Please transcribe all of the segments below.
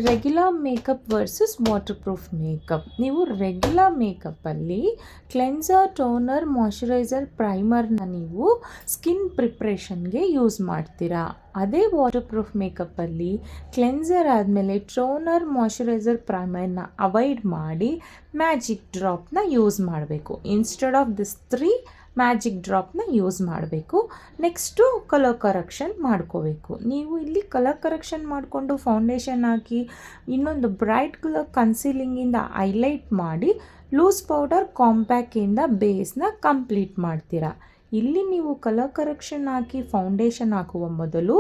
Regular makeup versus waterproof makeup. ನೀವು regular ಮೇಕಪ್ಪಲ್ಲಿ cleanser, toner, moisturiser, ಪ್ರೈಮರ್ನ ನೀವು ಸ್ಕಿನ್ ಪ್ರಿಪ್ರೇಷನ್ಗೆ ಯೂಸ್ ಮಾಡ್ತೀರಾ. ಅದೇ ವಾಟರ್ ಪ್ರೂಫ್ ಮೇಕಪ್ಪಲ್ಲಿ ಕ್ಲೆನ್ಸರ್ ಆದಮೇಲೆ ಟೋನರ್, ಮಾಯ್ಶ್ಚರೈಸರ್, ಪ್ರೈಮರ್ನ ಅವಾಯ್ಡ್ ಮಾಡಿ ಮ್ಯಾಜಿಕ್ ಡ್ರಾಪ್ನ ಯೂಸ್ ಮಾಡಬೇಕು. ಇನ್ಸ್ಟೆಡ್ ಆಫ್ ದಿಸ್ 3 ಮ್ಯಾಜಿಕ್ ಡ್ರಾಪ್ನ ಯೂಸ್ ಮಾಡಬೇಕು. ನೆಕ್ಸ್ಟು ಕಲರ್ ಕರೆಕ್ಷನ್ ಮಾಡ್ಕೋಬೇಕು. ನೀವು ಇಲ್ಲಿ ಕಲರ್ ಕರೆಕ್ಷನ್ ಮಾಡಿಕೊಂಡು ಫೌಂಡೇಶನ್ ಹಾಕಿ ಇನ್ನೊಂದು ಬ್ರೈಟ್ ಕಲರ್ ಕನ್ಸೀಲಿಂಗಿಂದ ಹೈಲೈಟ್ ಮಾಡಿ ಲೂಸ್ ಪೌಡರ್ ಕಾಂಪ್ಯಾಕ್ಟಿಂದ ಬೇಸ್ನ ಕಂಪ್ಲೀಟ್ ಮಾಡ್ತೀರಾ. ಇಲ್ಲಿ ನೀವು ಕಲರ್ ಕರೆಕ್ಷನ್ ಹಾಕಿ ಫೌಂಡೇಶನ್ ಹಾಕುವ ಮೊದಲು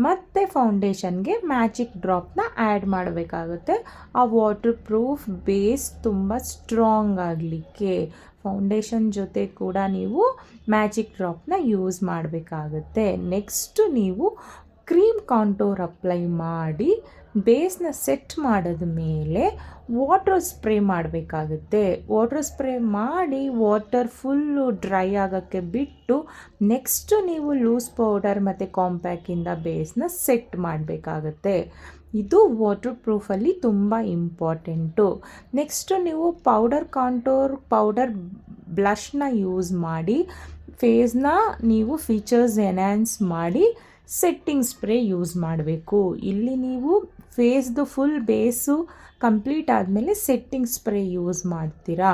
ಮತ್ತೆ ಫೌಂಡೇಶನ್ಗೆ ಮ್ಯಾಜಿಕ್ ಡ್ರಾಪ್ನ ಆ್ಯಡ್ ಮಾಡಬೇಕಾಗುತ್ತೆ. ಆ ವಾಟರ್ ಪ್ರೂಫ್ ಬೇಸ್ ತುಂಬ ಸ್ಟ್ರಾಂಗ್ ಆಗಲಿಕ್ಕೆ ಫೌಂಡೇಶನ್ ಜೊತೆ ಕೂಡ ನೀವು ಮ್ಯಾಜಿಕ್ ಡ್ರಾಪ್ನ ಯೂಸ್ ಮಾಡಬೇಕಾಗುತ್ತೆ. ನೆಕ್ಸ್ಟು ನೀವು ಕ್ರೀಮ್ ಕಾಂಟೋರ್ ಅಪ್ಲೈ ಮಾಡಿ ಬೇಸ್ನ ಸೆಟ್ ಮಾಡಿದ ಮೇಲೆ ವಾಟರ್ ಸ್ಪ್ರೇ ಮಾಡಬೇಕಾಗುತ್ತೆ. ವಾಟರ್ ಸ್ಪ್ರೇ ಮಾಡಿ ವಾಟರ್ ಫುಲ್ಲು ಡ್ರೈ ಆಗೋಕ್ಕೆ ಬಿಟ್ಟು ನೆಕ್ಸ್ಟು ನೀವು ಲೂಸ್ ಪೌಡರ್ ಮತ್ತು ಕಾಂಪ್ಯಾಕ್ಟಿಂದ ಬೇಸ್ನ ಸೆಟ್ ಮಾಡಬೇಕಾಗತ್ತೆ. ಇದು ವಾಟರ್ ಪ್ರೂಫಲ್ಲಿ ತುಂಬ ಇಂಪಾರ್ಟೆಂಟು. ನೆಕ್ಸ್ಟು ನೀವು ಪೌಡರ್ ಕಾಂಟೋರ್, ಪೌಡರ್ ಬ್ಲಷ್ನ ಯೂಸ್ ಮಾಡಿ ಫೇಸ್ನ ನೀವು ಫೀಚರ್ಸ್ ಎನ್ಹ್ಯಾನ್ಸ್ ಮಾಡಿ ಸೆಟ್ಟಿಂಗ್ ಸ್ಪ್ರೇ ಯೂಸ್ ಮಾಡಬೇಕು. ಇಲ್ಲಿ ನೀವು ಫೇಸ್ದು ಫುಲ್ ಬೇಸು ಕಂಪ್ಲೀಟ್ ಆದಮೇಲೆ ಸೆಟ್ಟಿಂಗ್ ಸ್ಪ್ರೇ ಯೂಸ್ ಮಾಡ್ತೀರಾ.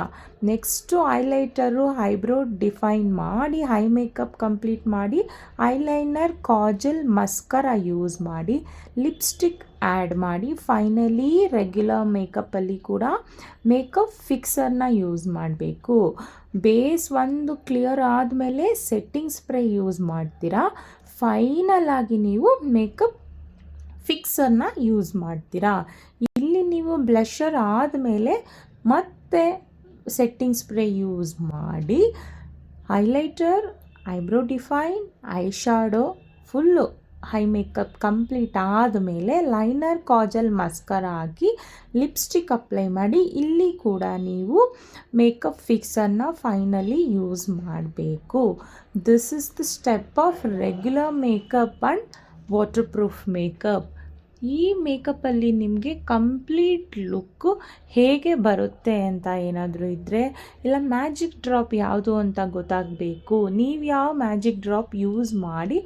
ನೆಕ್ಸ್ಟು ಐಲೈಟರು, ಐಬ್ರೋ ಡಿಫೈನ್ ಮಾಡಿ ಐ ಮೇಕಪ್ ಕಂಪ್ಲೀಟ್ ಮಾಡಿ ಐಲೈನರ್, ಕಾಜಲ್, ಮಸ್ಕರ ಯೂಸ್ ಮಾಡಿ ಲಿಪ್ಸ್ಟಿಕ್ ಆ್ಯಡ್ ಮಾಡಿ ಫೈನಲಿ ರೆಗ್ಯುಲರ್ ಮೇಕಪ್ಪಲ್ಲಿ ಕೂಡ ಮೇಕಪ್ ಫಿಕ್ಸರ್ನ ಯೂಸ್ ಮಾಡಬೇಕು. ಬೇಸ್ ಒಂದು ಕ್ಲಿಯರ್ ಆದಮೇಲೆ ಸೆಟ್ಟಿಂಗ್ ಸ್ಪ್ರೇ ಯೂಸ್ ಮಾಡ್ತೀರಾ. ಫೈನಲ್ ಆಗಿ ನೀವು ಮೇಕಪ್ ಫಿಕ್ಸರ್ನ ಯೂಸ್ ಮಾಡ್ತೀರಾ. ಇಲ್ಲಿ ನೀವು ಬ್ಲಷರ್ ಆದಮೇಲೆ ಮತ್ತೆ ಸೆಟ್ಟಿಂಗ್ ಸ್ಪ್ರೇ ಯೂಸ್ ಮಾಡಿ highlighter, eyebrow define, I shadow full I makeup complete ಆದಮೇಲೆ ಲೈನರ್, ಕಾಜಲ್, ಮಸ್ಕರ ಹಾಕಿ ಲಿಪ್ಸ್ಟಿಕ್ ಅಪ್ಲೈ ಮಾಡಿ ಇಲ್ಲಿ ಕೂಡ ನೀವು ಮೇಕಪ್ ಫಿಕ್ಸರ್ನ ಫೈನಲಿ ಯೂಸ್ ಮಾಡಬೇಕು. This is the step of regular makeup and water proof makeup. ಈ ಮೇಕಪ್ಪಲ್ಲಿ ನಿಮಗೆ ಕಂಪ್ಲೀಟ್ ಲುಕ್ಕು ಹೇಗೆ ಬರುತ್ತೆ ಅಂತ ಏನಾದರೂ ಇದ್ದರೆ, ಇಲ್ಲ ಮ್ಯಾಜಿಕ್ ಡ್ರಾಪ್ ಯಾವುದು ಅಂತ ಗೊತ್ತಾಗಬೇಕು, ನೀವು ಯಾವ ಮ್ಯಾಜಿಕ್ ಡ್ರಾಪ್ ಯೂಸ್ ಮಾಡಿ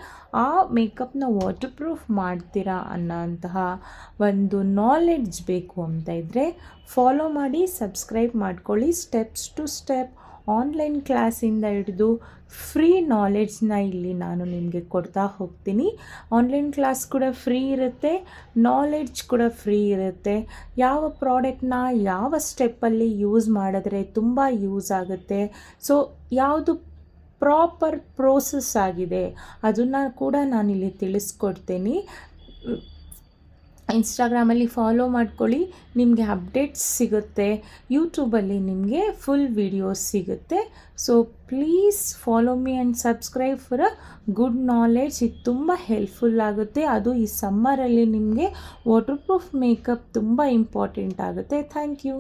ಆ ಮೇಕಪ್ನ ವಾಟರ್ ಪ್ರೂಫ್ ಮಾಡ್ತೀರಾ ಅನ್ನೋಂತಹ ಒಂದು ನಾಲೆಡ್ಜ್ ಬೇಕು ಅಂತ ಇದ್ದರೆ ಫಾಲೋ ಮಾಡಿ, ಸಬ್ಸ್ಕ್ರೈಬ್ ಮಾಡ್ಕೊಳ್ಳಿ. ಸ್ಟೆಪ್ಸ್ ಟು ಸ್ಟೆಪ್ ಆನ್ಲೈನ್ ಕ್ಲಾಸಿಂದ ಹಿಡಿದು ಫ್ರೀ ನಾಲೆಡ್ಜ್ನ ಇಲ್ಲಿ ನಾನು ನಿಮಗೆ ಕೊಡ್ತಾ ಹೋಗ್ತೀನಿ. ಆನ್ಲೈನ್ ಕ್ಲಾಸ್ ಕೂಡ ಫ್ರೀ ಇರುತ್ತೆ, ನಾಲೆಡ್ಜ್ ಕೂಡ ಫ್ರೀ ಇರುತ್ತೆ. ಯಾವ ಪ್ರಾಡಕ್ಟ್ನ ಯಾವ ಸ್ಟೆಪ್ಪಲ್ಲಿ ಯೂಸ್ ಮಾಡಿದ್ರೆ ತುಂಬ ಯೂಸ್ ಆಗುತ್ತೆ, ಸೊ ಯಾವುದು ಪ್ರಾಪರ್ ಪ್ರೋಸೆಸ್ ಆಗಿದೆ ಅದನ್ನು ಕೂಡ ನಾನಿಲ್ಲಿ ತಿಳಿಸ್ಕೊಡ್ತೀನಿ. ಇನ್ಸ್ಟಾಗ್ರಾಮಲ್ಲಿ ಫಾಲೋ ಮಾಡ್ಕೊಳ್ಳಿ, ನಿಮಗೆ ಅಪ್ಡೇಟ್ಸ್ ಸಿಗುತ್ತೆ. ಯೂಟ್ಯೂಬಲ್ಲಿ ನಿಮಗೆ ಫುಲ್ ವಿಡಿಯೋಸ್ ಸಿಗುತ್ತೆ. So please follow me and subscribe for a good knowledge. ಇದು ತುಂಬ ಹೆಲ್ಪ್ಫುಲ್ ಆಗುತ್ತೆ. ಅದು ಈ ಸಮ್ಮರಲ್ಲಿ ನಿಮಗೆ ವಾಟರ್ ಪ್ರೂಫ್ ಮೇಕಪ್ ತುಂಬ ಇಂಪಾರ್ಟೆಂಟ್ ಆಗುತ್ತೆ. Thank you.